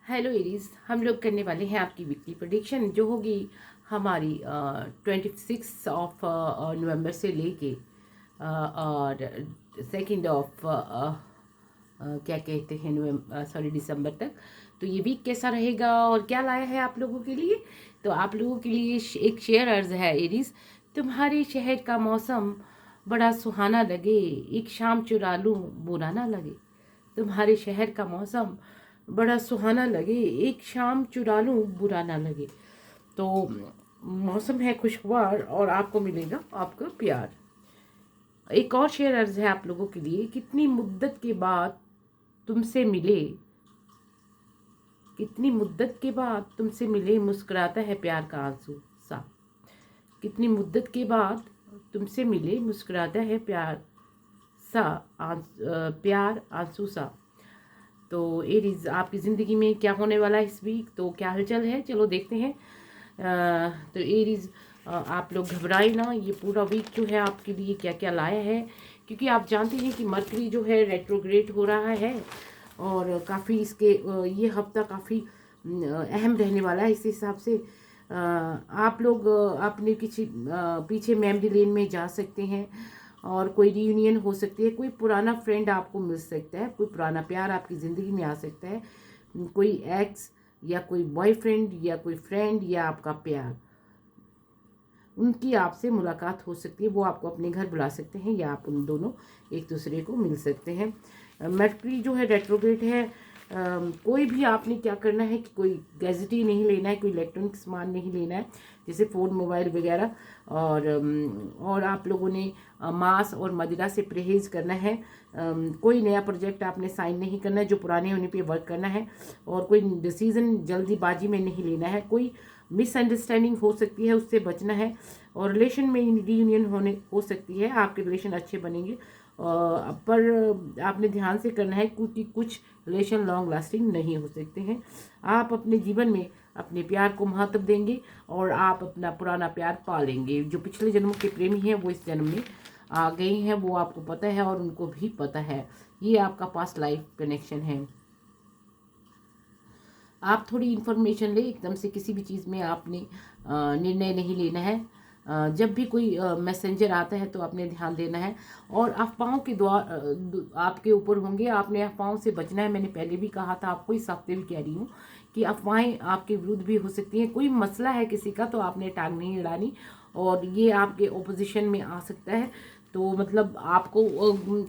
Hello Aries, हम लोग करने वाले हैं आपकी वीकली प्रेडिक्शन जो होगी हमारी 26 नवंबर से लेके और 2 क्या कहते हैं दिसंबर तक। तो ये वीक कैसा रहेगा और क्या लाया है आप लोगों के लिए। तो आप लोगों के लिए एक शेयर अर्ज है एरीज। तुम्हारे शहर का मौसम बड़ा सुहाना लगे, एक शाम चुरा लूं बुरा ना लगे। तुम्हारे शहर का मौसम बड़ा सुहाना लगे, एक शाम चुरा लूं बुरा ना लगे। तो मौसम है खुशगवार और आपको मिलेगा आपका प्यार। एक और शेर अर्ज है आप लोगों के लिए। कितनी मुद्दत के बाद तुमसे मिले, कितनी मुद्दत के बाद तुमसे मिले, मुस्कुराता है प्यार का आंसू सा। कितनी मुद्दत के बाद तुमसे मिले, मुस्कुराता है प्यार सा, प्यार आंसू सा। तो एरीज, आपकी ज़िंदगी में क्या होने वाला है इस वीक, तो क्या हलचल है, चलो देखते हैं। तो एरीज, आप लोग घबराए ना, ये पूरा वीक जो है आपके लिए क्या क्या लाया है, क्योंकि आप जानते हैं कि मरकरी जो है रेट्रोग्रेड हो रहा है और काफ़ी इसके ये हफ्ता काफ़ी अहम रहने वाला है। इस हिसाब से आप लोग अपने किसी पीछे मेमोरी लेन में जा सकते हैं और कोई रीयूनियन हो सकती है, कोई पुराना फ्रेंड आपको मिल सकता है, कोई पुराना प्यार आपकी ज़िंदगी में आ सकता है, कोई एक्स या कोई बॉयफ्रेंड या कोई फ्रेंड या आपका प्यार, उनकी आपसे मुलाकात हो सकती है। वो आपको अपने घर बुला सकते हैं या आप उन दोनों एक दूसरे को मिल सकते हैं। मरकरी जो है रेट्रोग्रेड है। कोई भी आपने क्या करना है कि कोई गैजेटी नहीं लेना है, कोई इलेक्ट्रॉनिक सामान नहीं लेना है, जैसे फ़ोन मोबाइल वगैरह। और आप लोगों ने मांस और मदिरा से परहेज़ करना है। कोई नया प्रोजेक्ट आपने साइन नहीं करना है, जो पुराने होने पे वर्क करना है। और कोई डिसीज़न जल्दीबाजी में नहीं लेना है। कोई मिसअंडरस्टैंडिंग हो सकती है, उससे बचना है। और रिलेशन में रीयूनियन होने हो सकती है, आपके रिलेशन अच्छे बनेंगे। पर आपने ध्यान से करना है क्योंकि कुछ रिलेशन लॉन्ग लास्टिंग नहीं हो सकते हैं। आप अपने जीवन में अपने प्यार को महत्व देंगे और आप अपना पुराना प्यार पालेंगे। जो पिछले जन्मों के प्रेमी हैं वो इस जन्म में आ गए हैं, वो आपको पता है और उनको भी पता है। ये आपका पास्ट लाइफ कनेक्शन है। आप थोड़ी इन्फॉर्मेशन ले, एकदम से किसी भी चीज़ में आपने निर्णय नहीं लेना है। जब भी कोई मैसेंजर आता है तो आपने ध्यान देना है। और अफवाहों के द्वार आपके ऊपर होंगे, आपने अफवाहों से बचना है। मैंने पहले भी कहा था, आपको इस हफ्ते भी कह रही हूँ कि अफवाहें आपके विरुद्ध भी हो सकती हैं। कोई मसला है किसी का तो आपने टांग नहीं अड़ानी, और ये आपके ओपोजिशन में आ सकता है। तो मतलब आपको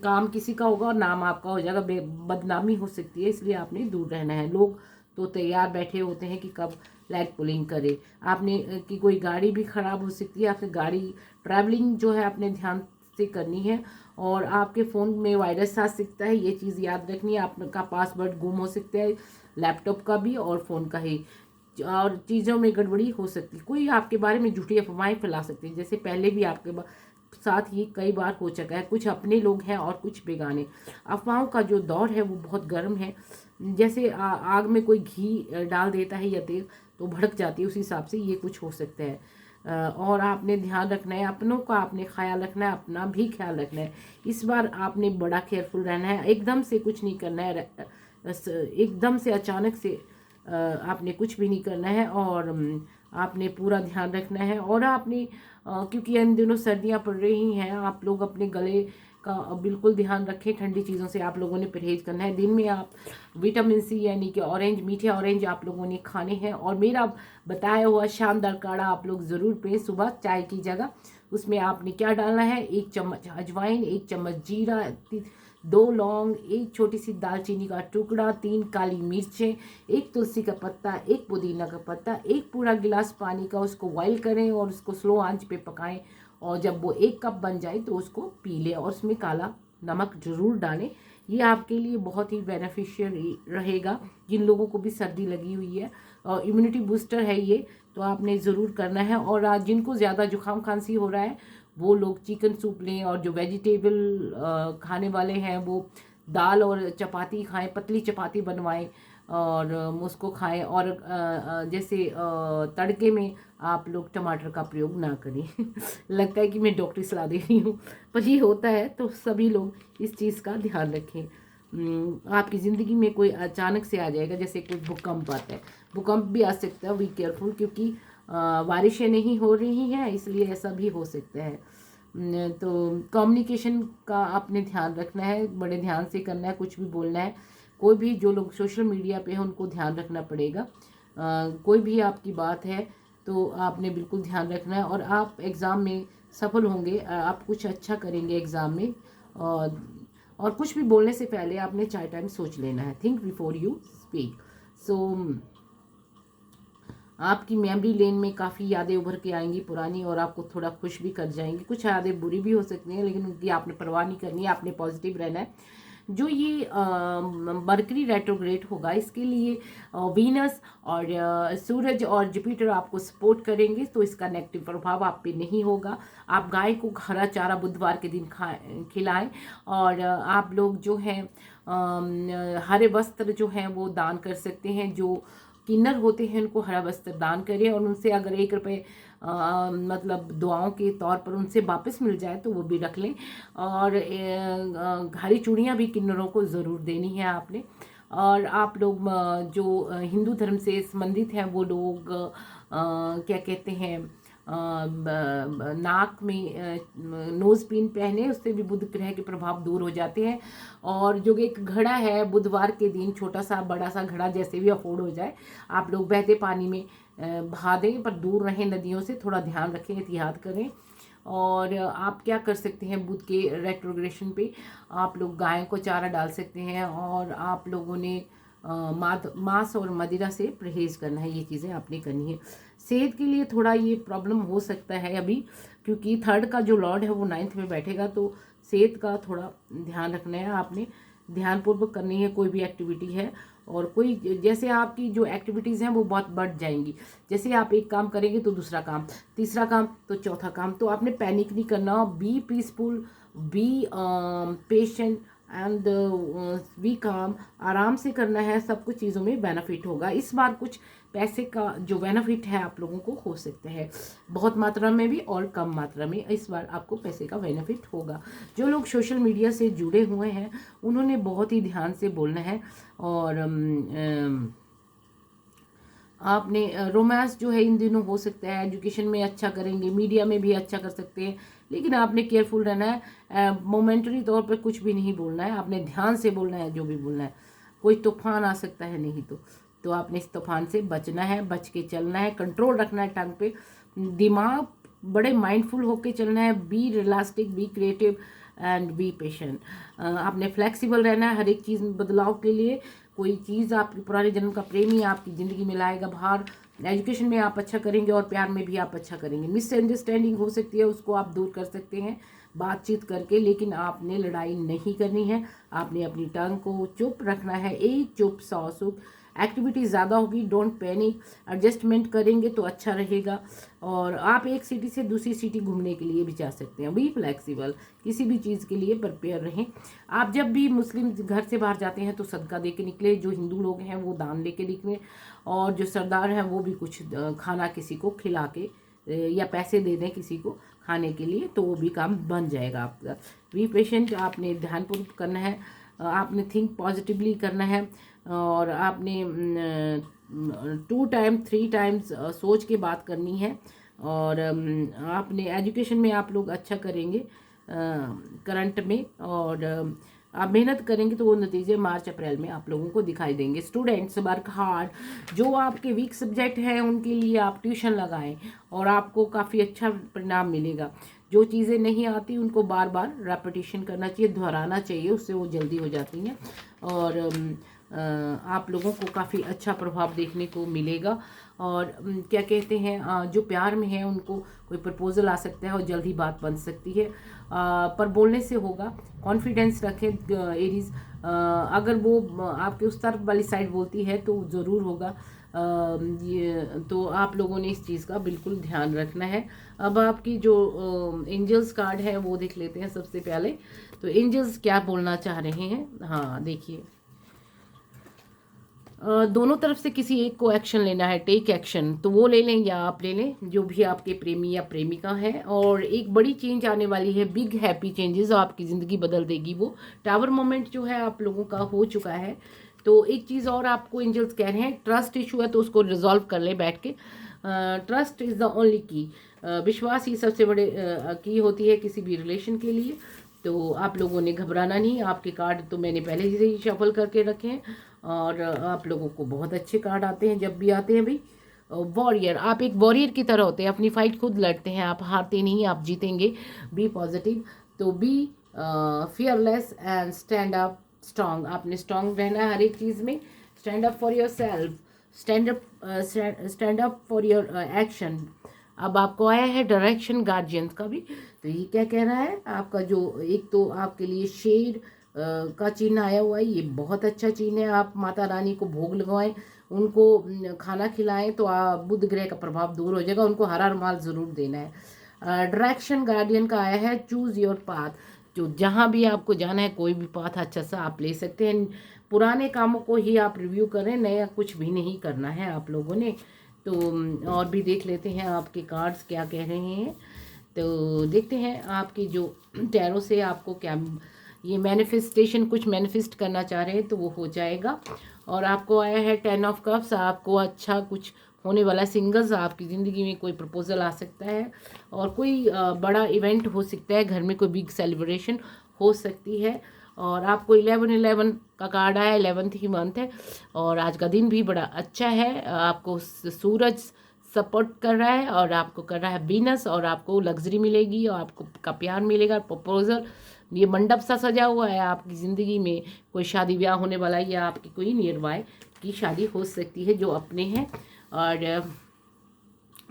काम किसी का होगा और नाम आपका हो जाएगा, बदनामी हो सकती है, इसलिए आपने दूर रहना है। लोग तो तैयार बैठे होते हैं कि कब फ्लैग पुलिंग करे। आपने कि कोई गाड़ी भी ख़राब हो सकती है, आपकी गाड़ी ट्रैवलिंग जो है आपने ध्यान से करनी है। और आपके फ़ोन में वायरस आ सकता है, ये चीज़ याद रखनी है। आपका पासवर्ड गुम हो सकता है, लैपटॉप का भी और फ़ोन का ही। और चीज़ों में गड़बड़ी हो सकती है, कोई आपके बारे में झूठी अफवाहें फैला सकती है, जैसे पहले भी आपके साथ ये कई बार हो चुका है। कुछ अपने लोग हैं और कुछ बेगाने। अफवाहों का जो दौर है वो बहुत गर्म है। जैसे आग में कोई घी डाल देता है या तेल तो भड़क जाती है, उस हिसाब से ये कुछ हो सकता है। और आपने ध्यान रखना है, अपनों का आपने ख्याल रखना है, अपना भी ख्याल रखना है। इस बार आपने बड़ा केयरफुल रहना है, एकदम से कुछ नहीं करना है, एकदम से अचानक से आपने कुछ भी नहीं करना है। और आपने पूरा ध्यान रखना है। और आपने क्योंकि इन दिनों सर्दियां पड़ रही हैं, आप लोग अपने गले का बिल्कुल ध्यान रखें। ठंडी चीज़ों से आप लोगों ने परहेज करना है। दिन में आप विटामिन सी यानी कि ऑरेंज, मीठे ऑरेंज आप लोगों ने खाने हैं। और मेरा बताया हुआ शानदार काढ़ा आप लोग ज़रूर पिएं सुबह चाय की जगह। उसमें आपने क्या डालना है, 1 चम्मच अजवाइन, 1 चम्मच जीरा, 2 लौंग, 1 छोटी सी दालचीनी का टुकड़ा, 3 काली मिर्चें, 1 तुलसी का पत्ता, 1 पुदीना का पत्ता, 1 पूरा गिलास पानी का उसको बॉईल करें और उसको स्लो आंच पे पकाएं। और जब वो 1 कप बन जाए तो उसको पी लें और उसमें काला नमक जरूर डालें। ये आपके लिए बहुत ही बेनिफिशियल रहेगा जिन लोगों को भी सर्दी लगी हुई है, और इम्यूनिटी बूस्टर है ये, तो आपने ज़रूर करना है। और आज जिनको ज़्यादा जुकाम खांसी हो रहा है वो लोग चिकन सूप लें, और जो वेजिटेबल खाने वाले हैं वो दाल और चपाती खाएं, पतली चपाती बनवाएं और उसको खाएं। और जैसे तड़के में आप लोग टमाटर का प्रयोग ना करें। लगता है कि मैं डॉक्टरी सलाह दे रही हूँ, पर ये होता है, तो सभी लोग इस चीज़ का ध्यान रखें। आपकी ज़िंदगी में कोई अचानक से आ जाएगा, जैसे कोई भूकंप आता है, भूकंप भी आ सकता है, बी केयरफुल, क्योंकि बारिशें नहीं हो रही हैं, इसलिए ऐसा भी हो सकता है। तो कम्युनिकेशन का आपने ध्यान रखना है, बड़े ध्यान से करना है, कुछ भी बोलना है। कोई भी जो लोग सोशल मीडिया पे हैं उनको ध्यान रखना पड़ेगा। कोई भी आपकी बात है तो आपने बिल्कुल ध्यान रखना है, और आप एग्ज़ाम में सफल होंगे। आप कुछ अच्छा करेंगे एग्ज़ाम में। और कुछ भी बोलने से पहले आपने 4 टाइम सोच लेना है। Think before you speak. So आपकी मेमोरी लेन में काफ़ी यादें उभर के आएंगी पुरानी, और आपको थोड़ा खुश भी कर जाएंगी। कुछ यादें बुरी भी हो सकती हैं, लेकिन उनकी आपने परवाह नहीं करनी है, आपने पॉजिटिव रहना है। जो ये मरकरी रेट्रोग्रेड होगा, इसके लिए वीनस और सूरज और जुपिटर आपको सपोर्ट करेंगे, तो इसका नेगेटिव प्रभाव आप पे नहीं होगा। आप गाय को हरा चारा बुधवार के दिन खिलाएं, और आप लोग जो हैं हरे वस्त्र जो हैं वो दान कर सकते हैं। जो किन्नर होते हैं उनको हरा वस्त्र दान करें, और उनसे अगर 1 रुपये मतलब दुआओं के तौर पर उनसे वापस मिल जाए तो वो भी रख लें। और हरी चूड़ियाँ भी किन्नरों को ज़रूर देनी है आपने। और आप लोग जो हिंदू धर्म से संबंधित हैं वो लोग क्या कहते हैं, नाक में नोज़ पिन पहने, उससे भी बुध ग्रह के प्रभाव दूर हो जाते हैं। और जो एक घड़ा है बुधवार के दिन, छोटा सा बड़ा सा घड़ा जैसे भी अफोर्ड हो जाए, आप लोग बहते पानी में बहा दें, पर दूर रहें नदियों से, थोड़ा ध्यान रखें, एहतियात करें। और आप क्या कर सकते हैं, बुध के रेट्रोग्रेशन पे आप लोग गाय को चारा डाल सकते हैं, और आप लोगों ने मांस और मदिरा से परहेज करना है। ये चीज़ें आपने करनी है। सेहत के लिए थोड़ा ये प्रॉब्लम हो सकता है अभी, क्योंकि 3rd का जो लॉर्ड है वो 9th में बैठेगा, तो सेहत का थोड़ा ध्यान रखना है। आपने ध्यानपूर्वक करनी है कोई भी एक्टिविटी है। और कोई जैसे आपकी जो एक्टिविटीज़ हैं वो बहुत बढ़ जाएंगी, जैसे आप एक काम करेंगे तो दूसरा काम, तीसरा काम तो चौथा काम, तो आपने पैनिक नहीं करना। Be peaceful, be patient and we calm, आराम से करना है, सब कुछ चीज़ों में बेनिफिट होगा। इस बार कुछ पैसे का जो बेनिफिट है आप लोगों को हो सकता है, बहुत मात्रा में भी और कम मात्रा में, इस बार आपको पैसे का बेनिफिट होगा। जो लोग सोशल मीडिया से जुड़े हुए हैं उन्होंने बहुत ही ध्यान से बोलना है। और आपने रोमांस जो है इन दिनों हो सकता है, एजुकेशन में अच्छा करेंगे, मीडिया में भी अच्छा कर सकते हैं, लेकिन आपने केयरफुल रहना है। मोमेंटरी तौर पर कुछ भी नहीं बोलना है, आपने ध्यान से बोलना है जो भी बोलना है। कोई तूफान आ सकता है, नहीं तो आपने इस तूफान से बचना है, बच के चलना है, कंट्रोल रखना है टंग पे, दिमाग बड़े माइंडफुल होके चलना है। Be realistic, be creative and be patient. आपने फ्लेक्सिबल रहना है हर एक चीज़ में बदलाव के लिए। कोई चीज़ आपके पुराने जन्म का प्रेमी आपकी ज़िंदगी में लाएगा बाहर। एजुकेशन में आप अच्छा करेंगे और प्यार में भी आप अच्छा करेंगे। मिसअंडरस्टैंडिंग हो सकती है, उसको आप दूर कर सकते हैं बातचीत करके, लेकिन आपने लड़ाई नहीं करनी है। आपने अपनी टंग को चुप रखना है, एक चुप 100 सुख। एक्टिविटी ज़्यादा होगी, डोंट पैनिक, एडजस्टमेंट करेंगे तो अच्छा रहेगा। और आप एक सिटी से दूसरी सिटी घूमने के लिए भी जा सकते हैं। बी फ्लेक्सिबल, किसी भी चीज़ के लिए प्रिपेयर रहें। आप जब भी मुस्लिम घर से बाहर जाते हैं तो सदका दे के निकले, जो हिंदू लोग हैं वो दान दे के निकले, और जो सरदार हैं वो भी कुछ खाना किसी को खिला के या पैसे दे दें किसी को खाने के लिए, तो वो भी काम बन जाएगा आपका। बी पेशेंट, आपने ध्यानपूर्वक करना है, आपने थिंक पॉजिटिवली करना है, और आपने 2 टाइम 3 टाइम्स सोच के बात करनी है। और आपने एजुकेशन में आप लोग अच्छा करेंगे करंट में, और आप मेहनत करेंगे तो वो नतीजे मार्च अप्रैल में आप लोगों को दिखाई देंगे। स्टूडेंट्स वर्क हार्ड, जो आपके वीक सब्जेक्ट हैं उनके लिए आप ट्यूशन लगाएं और आपको काफ़ी अच्छा परिणाम मिलेगा। जो चीज़ें नहीं आती उनको बार बार रेपिटेशन करना चाहिए, दोहराना चाहिए, उससे वो जल्दी हो जाती हैं। और आप लोगों को काफ़ी अच्छा प्रभाव देखने को मिलेगा। और क्या कहते हैं, जो प्यार में है उनको कोई प्रपोजल आ सकता है और जल्दी बात बन सकती है, पर बोलने से होगा। कॉन्फिडेंस रखें एरीज, अगर वो आपके उस तरफ वाली साइड बोलती है तो ज़रूर होगा। ये तो आप लोगों ने इस चीज़ का बिल्कुल ध्यान रखना है। अब आपकी जो एंजल्स कार्ड है वो देख लेते हैं सबसे पहले। तो एंजल्स क्या बोलना चाह रहे हैं, हाँ देखिए, दोनों तरफ से किसी एक को एक्शन लेना है, टेक एक्शन, तो वो ले लें या आप ले लें, जो भी आपके प्रेमी या प्रेमिका है। और एक बड़ी चेंज आने वाली है, बिग हैप्पी चेंजेस, आपकी ज़िंदगी बदल देगी वो। टावर मोमेंट जो है आप लोगों का हो चुका है। तो एक चीज़ और आपको एंजल्स कह रहे हैं, ट्रस्ट इशू है तो उसको रिजॉल्व कर ले बैठ के। ट्रस्ट इज़ द ओनली की, विश्वास ही सबसे बड़े की होती है किसी भी रिलेशन के लिए। तो आप लोगों ने घबराना नहीं, आपके कार्ड तो मैंने पहले से ही शफल करके रखे हैं और आप लोगों को बहुत अच्छे कार्ड आते हैं जब भी आते हैं भाई। वॉरियर, आप एक वॉरियर की तरह होते हैं, अपनी फाइट खुद लड़ते हैं, आप हारते नहीं, आप जीतेंगे। बी पॉजिटिव, तो be fearless and stand up strong. आपने स्ट्रांग रहना है हर एक चीज़ में। Stand up for your self, stand up for your action. अब आपको आया है डायरेक्शन गार्जियंस का भी, तो ये क्या कह रहा है आपका, जो एक तो आपके लिए शेर का चिन्ह आया हुआ है, ये बहुत अच्छा चिन्ह है। आप माता रानी को भोग लगवाएं, उनको खाना खिलाएं तो बुध ग्रह का प्रभाव दूर हो जाएगा। उनको हरा रुमाल ज़रूर देना है। डायरेक्शन गार्डियन का आया है चूज़ योर पाथ, जो जहाँ भी आपको जाना है कोई भी पाथ अच्छा सा आप ले सकते हैं। पुराने कामों को ही आप रिव्यू करें, नया कुछ भी नहीं करना है आप लोगों ने। तो और भी देख लेते हैं आपके कार्ड्स क्या कह रहे हैं। तो देखते हैं आपकी जो टैरो से आपको क्या, ये मैनिफेस्टेशन कुछ मैनिफेस्ट करना चाह रहे हैं तो वो हो जाएगा। और आपको आया है 10 ऑफ कप्स, आपको अच्छा कुछ होने वाला है। सिंगल्स, आपकी ज़िंदगी में कोई प्रपोजल आ सकता है और कोई बड़ा इवेंट हो सकता है, घर में कोई बिग सेलिब्रेशन हो सकती है। और आपको 11/11 का कार्ड आया, 11th ही मंथ है और आज का दिन भी बड़ा अच्छा है। आपको सूरज सपोर्ट कर रहा है और आपको कर रहा है बीनस, और आपको लग्जरी मिलेगी और आपको का प्यार मिलेगा, प्रपोजल। ये मंडप सा सजा हुआ है, आपकी ज़िंदगी में कोई शादी ब्याह होने वाला है या आपकी कोई नियर बाय की शादी हो सकती है जो अपने हैं। और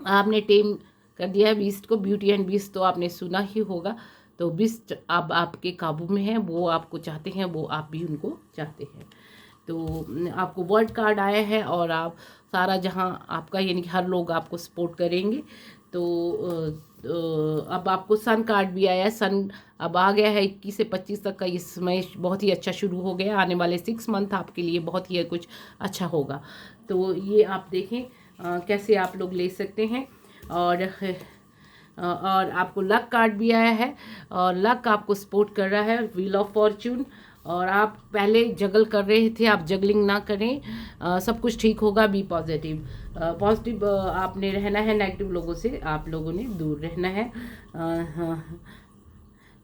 आपने टेम कर दिया है बीस्ट को, ब्यूटी एंड बीस्ट तो आपने सुना ही होगा। तो बीस्ट अब आपके काबू में है, वो आपको चाहते हैं, वो आप भी उनको चाहते हैं। तो आपको वर्ल्ड कार्ड आया है और आप सारा जहां आपका, यानी कि हर लोग आपको सपोर्ट करेंगे। तो अब आपको सन कार्ड भी आया है। सन अब आ गया है 21 से 25 तक का ये समय बहुत ही अच्छा शुरू हो गया। आने वाले 6 मंथ आपके लिए बहुत ही कुछ अच्छा होगा। तो ये आप देखें कैसे आप लोग ले सकते हैं। और आपको लक कार्ड भी आया है और लक आपको सपोर्ट कर रहा है, व्हील ऑफ फॉर्च्यून। और आप पहले जगल कर रहे थे, आप जगलिंग ना करें, सब कुछ ठीक होगा। बी पॉजिटिव, पॉजिटिव आपने रहना है, नेगेटिव लोगों से आप लोगों ने दूर रहना है। हाँ,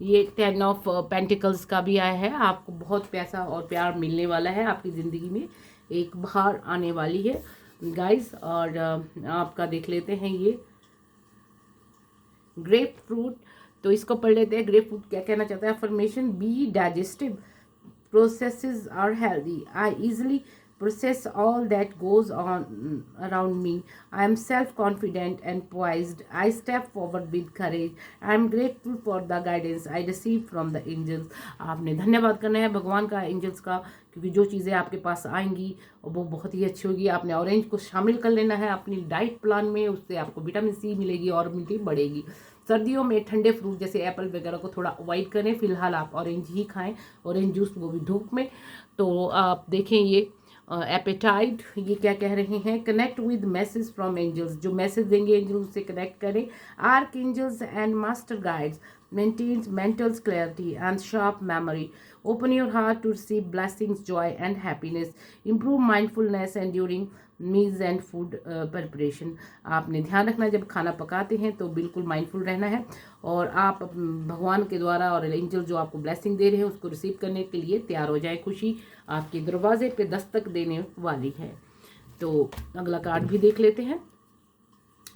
ये 10 ऑफ पेंटिकल्स का भी आया है, आपको बहुत पैसा और प्यार मिलने वाला है, आपकी ज़िंदगी में एक बहार आने वाली है गाइस। और आपका देख लेते हैं ये ग्रेप फ्रूट, तो इसको पढ़ लेते हैं। ग्रेप फ्रूट क्या कहना चाहता है, affirmation, be digestive processes are healthy. I easily process all that goes on around me. I am self-confident and poised. I step forward with courage. I am grateful for the guidance I receive from the angels. आपने धन्यवाद करना है भगवान का, angels का, क्योंकि जो चीज़ें आपके पास आएंगी वो बहुत ही अच्छी होगी। आपने ऑरेंज को शामिल कर लेना है अपनी डाइट प्लान में, उससे आपको विटामिन सी मिलेगी और इम्यूनिटी बढ़ेगी। सर्दियों में ठंडे फ्रूट जैसे एप्पल वगैरह को थोड़ा अवॉइड करें, फिलहाल आप ऑरेंज ही खाएं, ऑरेंज जूस, वो भी धूप में। तो आप देखें ये एपेटाइट, ये क्या कह रहे हैं, connect with message from angels, जो मैसेज देंगे एंजल उससे कनेक्ट करें। Archangels and master guides maintains mental clarity and sharp memory. Open your heart to receive blessings, joy and happiness. Improve mindfulness and during meals and food preparation. आपने ध्यान रखना जब खाना पकाते हैं तो बिल्कुल माइंडफुल रहना है। और आप भगवान के द्वारा और एंजल जो आपको ब्लेसिंग दे रहे हैं उसको रिसीव करने के लिए तैयार हो जाए। खुशी आपके दरवाजे पे दस्तक देने वाली है। तो अगला कार्ड भी देख लेते हैं।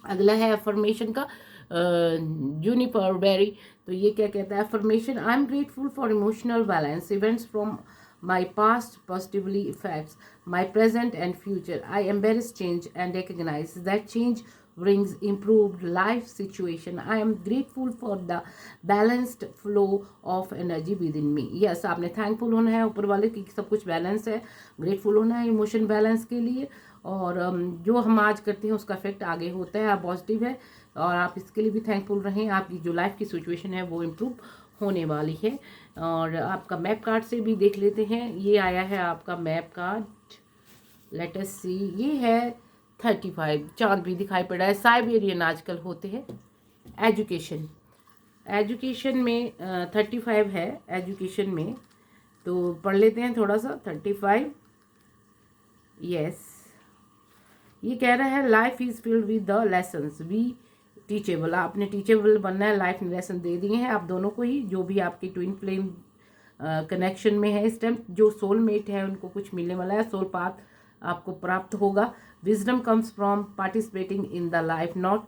अगला है अफर्मेशन का जूनिपर बेरी, तो ये क्या कहता है, affirmation, I am grateful for emotional balance, events from my past positively affects my present and future, I embrace change and recognise that change brings improved life situation. I am grateful for the balanced flow of energy within me. Yes, आपने thankful होना है ऊपर वाले की सब कुछ balance है, grateful होना है इमोशन बैलेंस के लिए। और जो हम आज करते हैं उसका इफेक्ट आगे होता है, आप पॉजिटिव है और आप इसके लिए भी थैंकफुल रहें। आपकी जो लाइफ की सिचुएशन है वो इम्प्रूव होने वाली है। और आपका मैप कार्ड से भी देख लेते हैं, ये आया है आपका मैप कार्ड, लेट अस सी, ये है 35, चांद भी दिखाई पड़ रहा है, साइबेरियन आजकल होते हैं। एजुकेशन, एजुकेशन में 35 है एजुकेशन में, तो पढ़ लेते हैं थोड़ा सा। 35, यस, ये कह रहा है life is filled with the lessons we teachable. आपने टीचेबल बनना है, लाइफ ने लेसन दे दिए हैं आप दोनों को ही, जो भी आपके ट्विन फ्लेम कनेक्शन में है इस टाइम, जो सोलमेट है उनको कुछ मिलने वाला है, सोल पाथ आपको प्राप्त होगा। Wisdom comes from participating in the life, not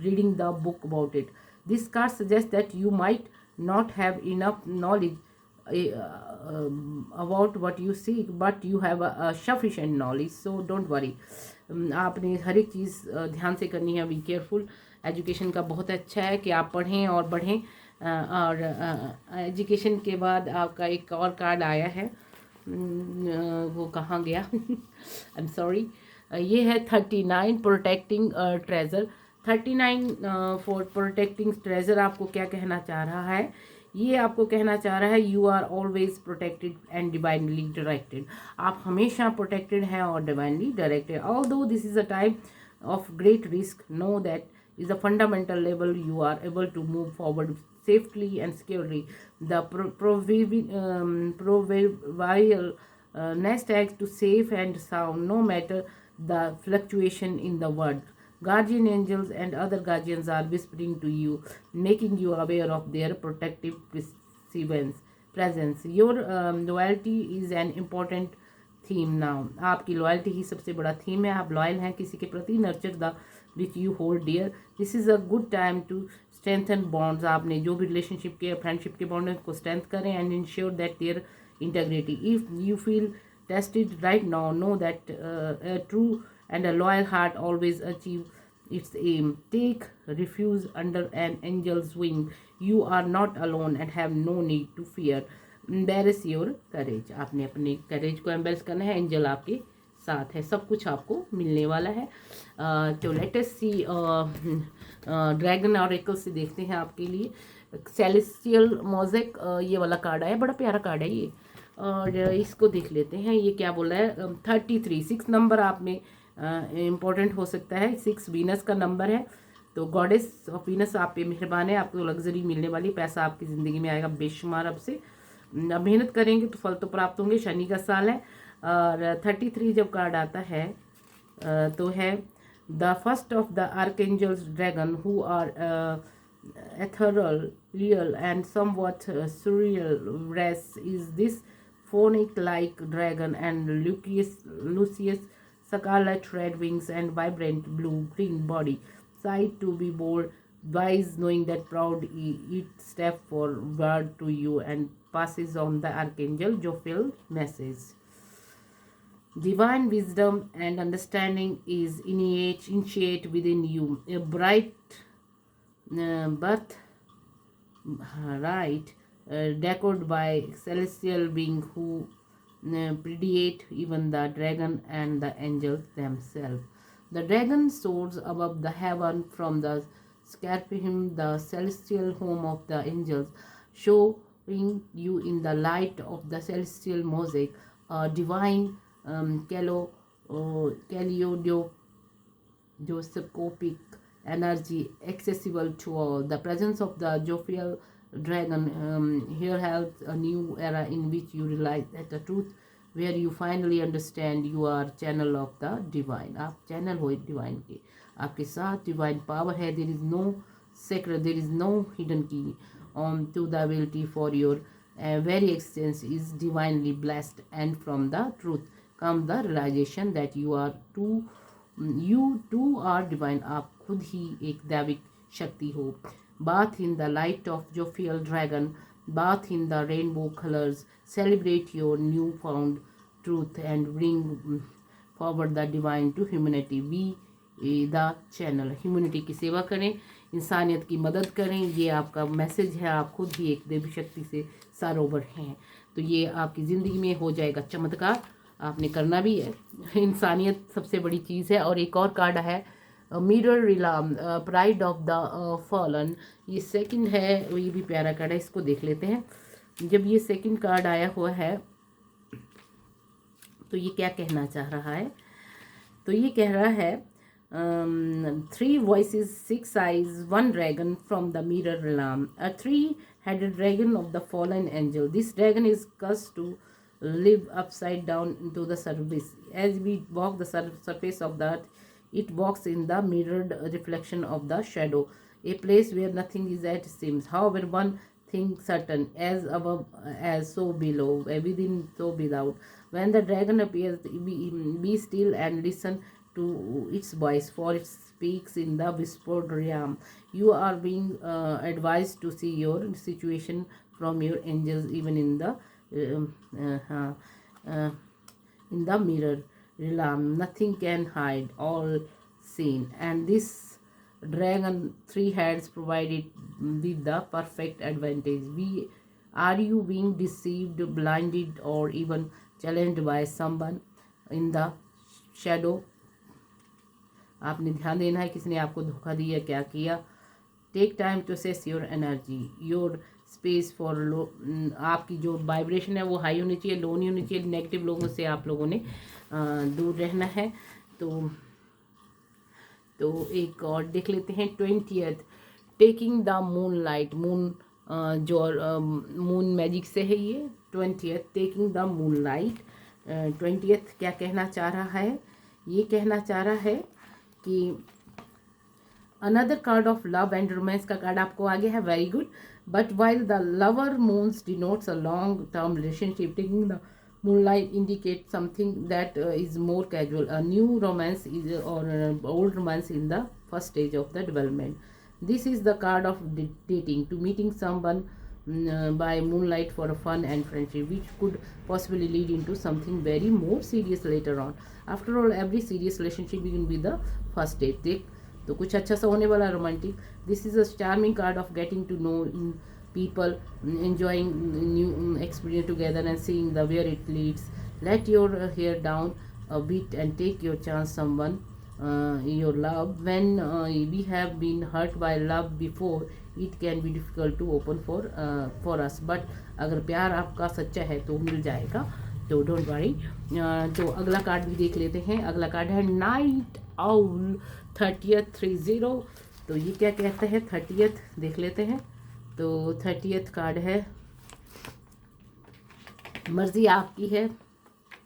reading the book about it. This card suggest that you might not have enough knowledge about what you seek, but you have a sufficient knowledge, so don't worry। आपने हर एक चीज़ ध्यान से करनी है, be careful. Education का बहुत अच्छा है कि आप पढ़ें और बढ़ें। और एजुकेशन के बाद आपका एक और कार्ड आया है, वो कहाँ गया आई एम सॉरी, ये है 39 protecting treasure. 39 for protecting treasure आपको क्या कहना चाह रहा है? ये आपको कहना चाह रहा है you are always protected and divinely directed. आप हमेशा प्रोटेक्टेड हैं और divinely directed. Although this is a time of great risk, know that is a fundamental level you are able to move forward safely and securely. The proverbial nest egg to safe and sound, no matter the fluctuation in the world. Guardian angels and other guardians are whispering to you, making you aware of their protective presence. Your loyalty is an important theme now. आपकी loyalty ही सबसे बड़ा theme है, आप loyal हैं किसी के प्रति। Nurture the which you hold dear, this is a good time to strengthen bonds. आपने जो भी रिलेशनशिप के फ्रेंडशिप के बॉन्ड को स्ट्रेंथ करें and ensure that their integrity. If you feel tested right now, know that a true and a loyal heart always achieve its aim. Take refuge under an angel's wing. You are not alone and have no need to fear. Embrace your courage. आपने अपने करेज को embarrass करना है, angel आपके साथ है, सब कुछ आपको मिलने वाला है। तो let us sea dragon oracle से देखते हैं आपके लिए सेलेस्टियल मोज़ेक। ये वाला कार्ड आया, बड़ा प्यारा कार्ड है ये, और इसको देख लेते हैं ये क्या बोला है। 33, 6 नंबर आप में इम्पोर्टेंट हो सकता है। 6 वीनस का नंबर है, तो गॉडेस ऑफ वीनस आप पे मेहरबान है, आपको लग्जरी मिलने वाली, पैसा आपकी ज़िंदगी में आएगा बेशुमार। अब से मेहनत करेंगे तो फल तो प्राप्त होंगे। शनि का साल है। और 33 जब कार्ड आता है तो है the first of the archangels dragon who are ethereal, real and somewhat surreal race is this phoenix-like dragon, and Lucius scarlet red wings and vibrant blue-green body, sight to be bold, wise, knowing that proud it step forward to you and passes on the archangel Jophiel message. Divine wisdom and understanding is innate within you. A bright birth, right, decorated by celestial beings who predate even the dragon and the angels themselves. The dragon soars above the heaven from the Scarpim, the celestial home of the angels, showing you in the light of the celestial mosaic a divine kaleidoscopic energy accessible to all. The presence of the Jophiel dragon here helps a new era in which you realize that the truth, where you finally understand you are channel of the divine. आप channel हो divine के, आपके साथ divine power है. There is no secret, there is no hidden key to the ability for your very existence is divinely blessed, and from the truth come the realization that you too are divine. आप खुद ही एक दैविक शक्ति हो. Bath in the light of Jophiel dragon, bath in the rainbow colors, celebrate your newfound truth and bring forward the divine to humanity. Be the channel. Humanity की सेवा करें, इंसानियत की मदद करें, ये आपका मैसेज है. आप खुद ही एक देवी शक्ति से सरोवर हैं, तो ये आपकी ज़िंदगी में हो जाएगा चमत्कार. आपने करना भी है. इंसानियत सबसे बड़ी चीज़ है. और एक और कार्ड है mirror realm, pride of the fallen. ये सेकंड है, ये भी प्यारा कार्ड है, इसको देख लेते हैं. जब ये सेकंड कार्ड आया हुआ है तो ये क्या कहना चाह रहा है? तो ये कह रहा है 3 voices, 6 eyes, 1 dragon from the mirror realm, a 3-headed dragon of the fallen angel. This dragon is cursed to live upside down into the surface. As we walk the surface of the earth, it walks in the mirrored reflection of the shadow, a place where nothing is as it seems. However, one thing certain, as above as so below, within so without. When the dragon appears, be still and listen to its voice, for it speaks in the whispered realm. You are being advised to see your situation from your angels, even um, uh, uh, in the mirror realm. Nothing can hide, all seen. And this dragon 3 heads provided with the perfect advantage. We are you being deceived, blinded, or even challenged by someone in the shadow? आपने ध्यान देना है किसने आपको धोखा दिया, क्या किया. Take time to assess your energy, your space for low. आपकी जो वाइब्रेशन है वो हाई होनी चाहिए, लो नहीं होनी चाहिए. नेगेटिव लोगों से आप लोगों ने दूर रहना है. तो एक और देख लेते हैं. 20th, taking the moon light. Moon जो मून मैजिक से है ये. 20th, taking the moon light. 20th क्या कहना चाह रहा है? ये कहना चाह रहा है कि another card of love and romance का कार्ड आपको आगे है. Very good. But while the lover moons denotes a long term relationship, taking the moonlight indicates something that is more casual, a new romance is or old romance in the first stage of the development. This is the card of dating, to meeting someone by moonlight for a fun and friendship, which could possibly lead into something very more serious later on. After all, every serious relationship begins with the first date. देख तो कुछ अच्छा सा होने वाला romantic. This is a charming card of getting to know people, enjoying new experience together and seeing the where it leads. Let your hair down a bit and take your chance someone your love. When we have been hurt by love before, it can be difficult to open for us, but अगर प्यार आपका सच्चा है तो मिल जाएगा, तो don't worry. तो अगला कार्ड भी देख लेते हैं. अगला कार्ड है नाइट आउल. 30th 30. तो ये क्या कहते हैं? 30th देख लेते हैं. तो 30th कार्ड है, मर्जी आपकी है,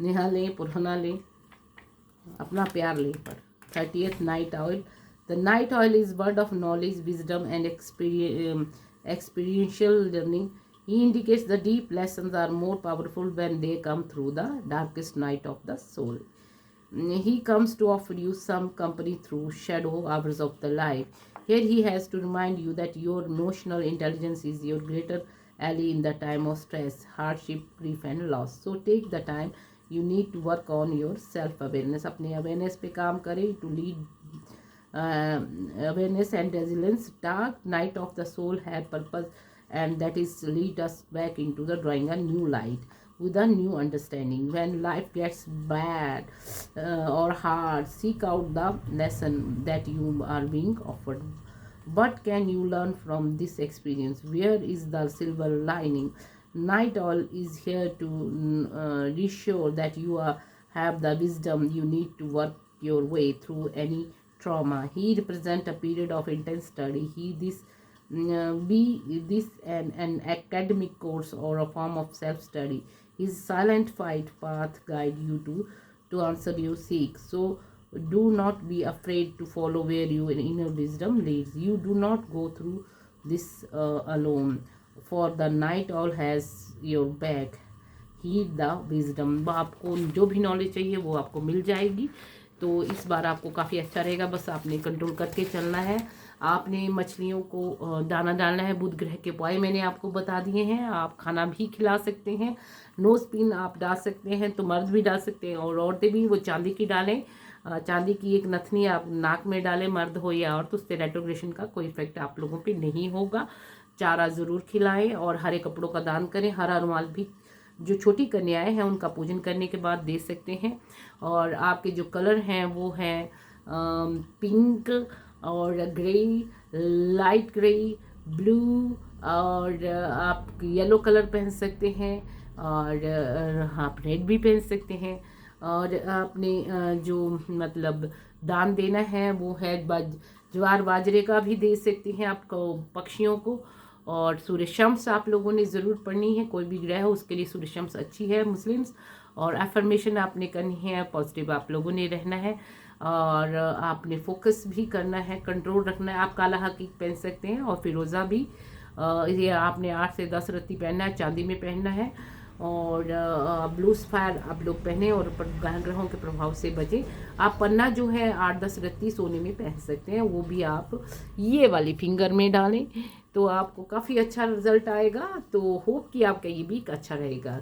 नेहा लें पुराना लें, अपना प्यार लें. पर 30th night oil. The night oil is word of knowledge, wisdom and experiential learning. He indicates the deep lessons are more powerful when they come through the darkest night of the soul. He comes to offer you some company through shadow hours of the life. Here he has to remind you that your emotional intelligence is your greater ally in the time of stress, hardship, grief and loss. So take the time you need to work on your self-awareness. अपने awareness पे काम करें to lead awareness and resilience. Dark night of the soul had purpose, and that is lead us back into the drawing a new light with a new understanding. When life gets bad or hard, seek out the lesson that you are being offered. What can you learn from this experience? Where is the silver lining? Night Owl is here to reassure that you have the wisdom you need to work your way through any trauma. He represents a period of intense study. Be this an academic course or a form of self-study. His silent fight path guide you to answer you seek. So do not be afraid to follow where your inner wisdom leads. You do not go through this alone, for the night owl has your back. Heed the wisdom. आपको जो भी knowledge चाहिए वो आपको मिल जाएगी. तो इस बार आपको काफ़ी अच्छा रहेगा. बस आपने कंट्रोल करके चलना है. आपने मछलियों को दाना डालना है. बुध ग्रह के उपाय मैंने आपको बता दिए हैं. आप खाना भी खिला सकते हैं. नोज पिन आप डाल सकते हैं, तो मर्द भी डाल सकते हैं और औरतें भी वो चांदी की डालें. चांदी की एक नथनी आप नाक में डालें, मर्द हो या औरत. उससे रेट्रोग्रेशन का कोई इफेक्ट आप लोगों पे नहीं होगा. चारा ज़रूर खिलाएं और हरे कपड़ों का दान करें. हरा रुमाल भी जो छोटी कन्याएं हैं उनका पूजन करने के बाद दे सकते हैं. और आपके जो कलर हैं वो हैं पिंक और ग्रे, लाइट ग्रे, ब्लू, और आप येलो कलर पहन सकते हैं और आप रेड भी पहन सकते हैं. और आपने जो मतलब दान देना है वो है ज्वार बाजरे का भी दे सकती हैं आपको पक्षियों को। और सूर्य शम्स आप लोगों ने ज़रूर पढ़नी है, कोई भी ग्रह हो उसके लिए सूर्य शम्स अच्छी है मुस्लिम्स। और एफर्मेशन आपने करनी है, पॉजिटिव आप लोगों ने रहना है और आपने फोकस भी करना है, कंट्रोल रखना है। आप काला हकीक पहन सकते हैं और फिरोज़ा भी, ये आपने 8 से 10 रत्ती पहनना है, चांदी में पहनना है। और ब्लू सफायर आप लोग पहने और ग्रहों के प्रभाव से बचें। आप पन्ना जो है 8-10 रत्ती सोने में पहन सकते हैं, वो भी आप ये वाली फिंगर में डालें तो आपको काफ़ी अच्छा रिजल्ट आएगा। तो होप कि आपका ये वीक अच्छा रहेगा।